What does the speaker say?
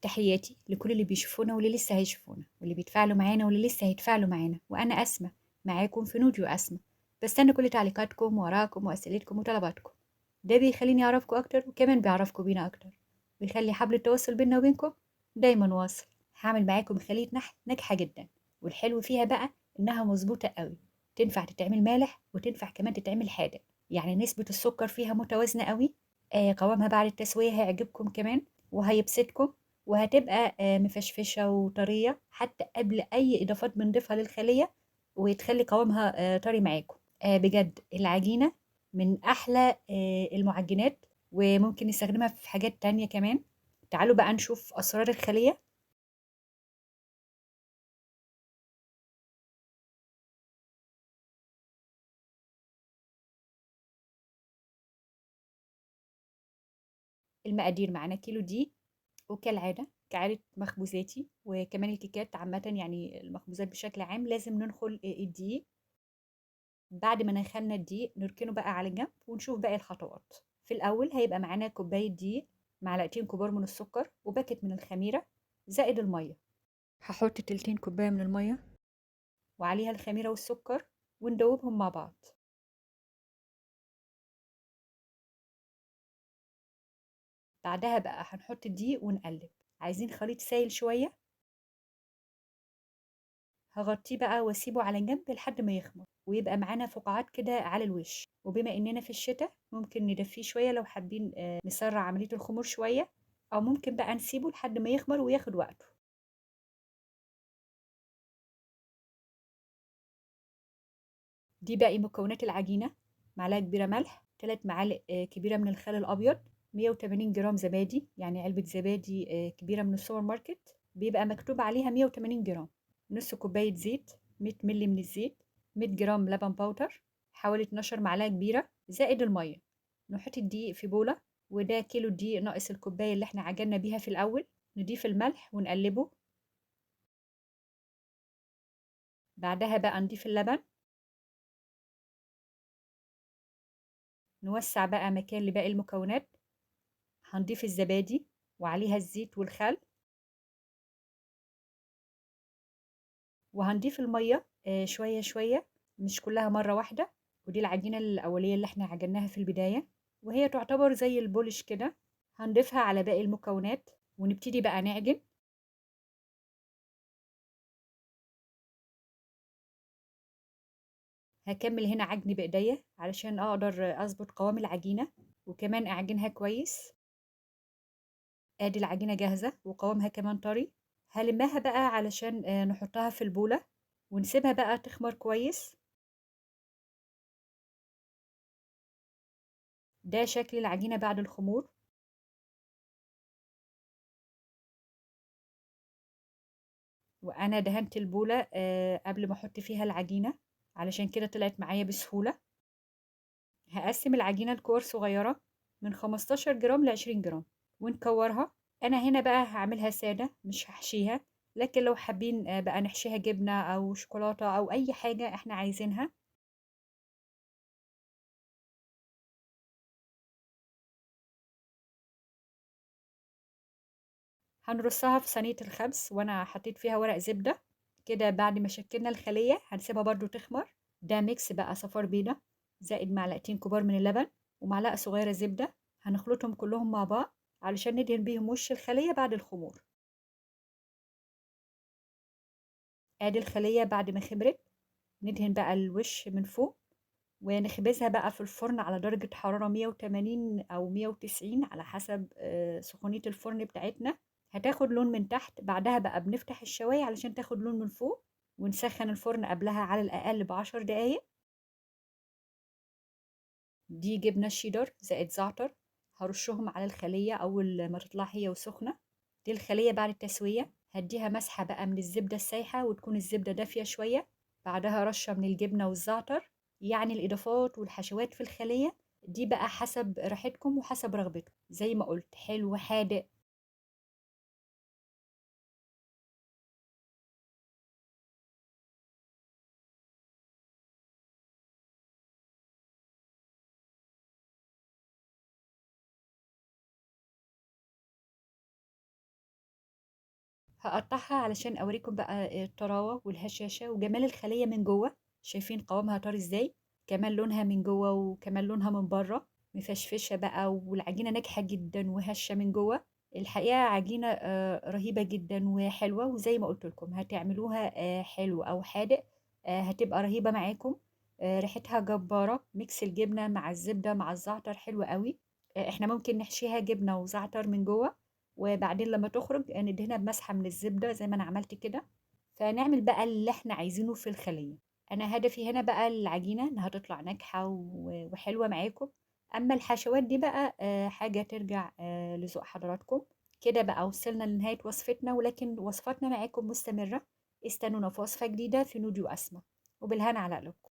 تحياتي لكل اللي بيشوفونا واللي لسه هيشوفونا واللي بيتفاعلوا معانا واللي لسه هيتفاعلوا معانا، وأنا أسمة معاكم في نوديو أسمة. بستنى كل تعليقاتكم وآرائكم وأسئلتكم وطلباتكم. ده بيخليني أعرفكم أكتر وكمان بيعرفكم بينا أكتر، بيخلي حبل التواصل بينا وبينكم دايما واصل. هعمل معاكم خلية نحل ناجحة جدا، والحلو فيها بقى إنها مظبوطة قوي. تنفع تتعمل مالح وتنفع كمان تتعمل حادق، يعني نسبة السكر فيها متوازنة قوي. قوامها بعد التسوية هيعجبكم كمان وهيبسطكم، وهتبقى مفشفشة وطرية حتى قبل أي إضافات بنضيفها للخلية، وتخلي قوامها طري معاكم. بجد العجينة من أحلى المعجنات، وممكن نستخدمها في حاجات تانية كمان. تعالوا بقى نشوف أسرار الخلية. المقادير معانا كيلو دي، وكالعادة كعادة مخبوزاتي وكمان الكيكات عامة، يعني المخبوزات بشكل عام لازم ننخل الدقيق. بعد ما نخلنا الدقيق نركنه بقى على جنب ونشوف باقي الخطوات. في الأول هيبقى معانا كوباية دقيق، معلقتين كبار من السكر، وباكت من الخميرة، زائد المية. هحط تلتين كوباية من المية وعليها الخميرة والسكر وندوبهم مع بعض. بعدها بقى هنحط الدقيق ونقلب. عايزين خليط سايل شوية، هغطيه بقى واسيبه على جنب لحد ما يخمر ويبقى معانا فقاعات كده على الوش. وبما اننا في الشتاء ممكن ندفيه شوية لو حابين نسرع عملية الخمور شوية، او ممكن بقى نسيبه لحد ما يخمر وياخد وقته. دي باقي مكونات العجينة: معلقة كبيرة ملح، 3 معالق كبيرة من الخل الأبيض، 180 جرام زبادي، يعني علبة زبادي كبيرة من السوبر ماركت بيبقى مكتوب عليها 180 جرام، نص كوباية زيت، 100 مللي من الزيت، 100 جرام لبن باودر، حوالي 12 معلقة كبيرة، زائد المية. نحط الدقيق في بولة، وده كيلو دقيق ناقص الكوباية اللي احنا عجنا بيها في الأول. نضيف الملح ونقلبه. بعدها بقى نضيف اللبن، نوسع بقى مكان لباقي المكونات. هنضيف الزبادي وعليها الزيت والخل، وهنضيف المية شوية شوية، مش كلها مرة واحدة. ودي العجينة الأولية اللي احنا عجناها في البداية، وهي تعتبر زي البولش كده. هنضيفها على باقي المكونات ونبتدي بقى نعجن. هكمل هنا عجن بإيديا علشان أقدر أظبط قوام العجينة وكمان أعجنها كويس. ادي العجينة جاهزة وقوامها كمان طري. هلمها بقى علشان نحطها في البولة ونسيبها بقى تخمر كويس. ده شكل العجينة بعد الخمور. وأنا دهنت البولة قبل ما أحط فيها العجينة، علشان كده طلعت معايا بسهولة. هقسم العجينة لكور صغيرة من 15 جرام ل 20 جرام ونكورها. أنا هنا بقى هعملها سادة مش هحشيها، لكن لو حابين بقى نحشيها جبنة أو شوكولاتة أو أي حاجة احنا عايزينها. هنرصها في صينية الخبز وأنا حطيت فيها ورق زبدة. كده بعد ما شكلنا الخلية هنسيبها برضو تخمر. ده ميكس بقى صفار بيضة، زائد معلقتين كبار من اللبن، ومعلقة صغيرة زبدة. هنخلطهم كلهم مع بعض علشان ندهن بيهم وش الخلية بعد الخمور. ادي الخلية بعد ما خمرت. ندهن بقى الوش من فوق ونخبزها بقى في الفرن على درجة حرارة 180 أو 190 على حسب سخونية الفرن بتاعتنا. هتاخد لون من تحت، بعدها بقى بنفتح الشواية علشان تاخد لون من فوق، ونسخن الفرن قبلها على الأقل ب10 دقايق. دي جبنة شيدر زائد زعتر، هرشهم على الخلية أول ما تطلع هي وسخنة. دي الخلية بعد التسوية، هديها مسحة بقى من الزبدة السايحة وتكون الزبدة دافية شوية. بعدها رشة من الجبنة والزعتر. يعني الإضافات والحشوات في الخلية دي بقى حسب راحتكم وحسب رغبتكم، زي ما قلت حلو حادق. هقطعها علشان اوريكم بقى الطراوة والهشاشة وجمال الخلية من جوه. شايفين قوامها طري ازاي، كمان لونها من جوه وكمان لونها من بره مفشفشة بقى، والعجينة ناجحة جدا وهشة من جوه. الحقيقة عجينة رهيبة جدا وحلوة، وزي ما قلت لكم هتعملوها حلو أو حادق هتبقى رهيبة معاكم. ريحتها جبارة، ميكس الجبنة مع الزبدة مع الزعتر حلو قوي. احنا ممكن نحشيها جبنة وزعتر من جوه، وبعدين لما تخرج ندهنها بمسحة من الزبدة زي ما أنا عملت كده. فنعمل بقى اللي احنا عايزينه في الخلية. أنا هدفي هنا بقى العجينة إنها تطلع ناجحة وحلوة معاكم. أما الحشوات دي بقى حاجة ترجع لذوق حضراتكم. كده بقى وصلنا لنهاية وصفتنا، ولكن وصفاتنا معاكم مستمرة. استنونا في وصفة جديدة في نوديو أسماء، وبالهنا على قلوبكم.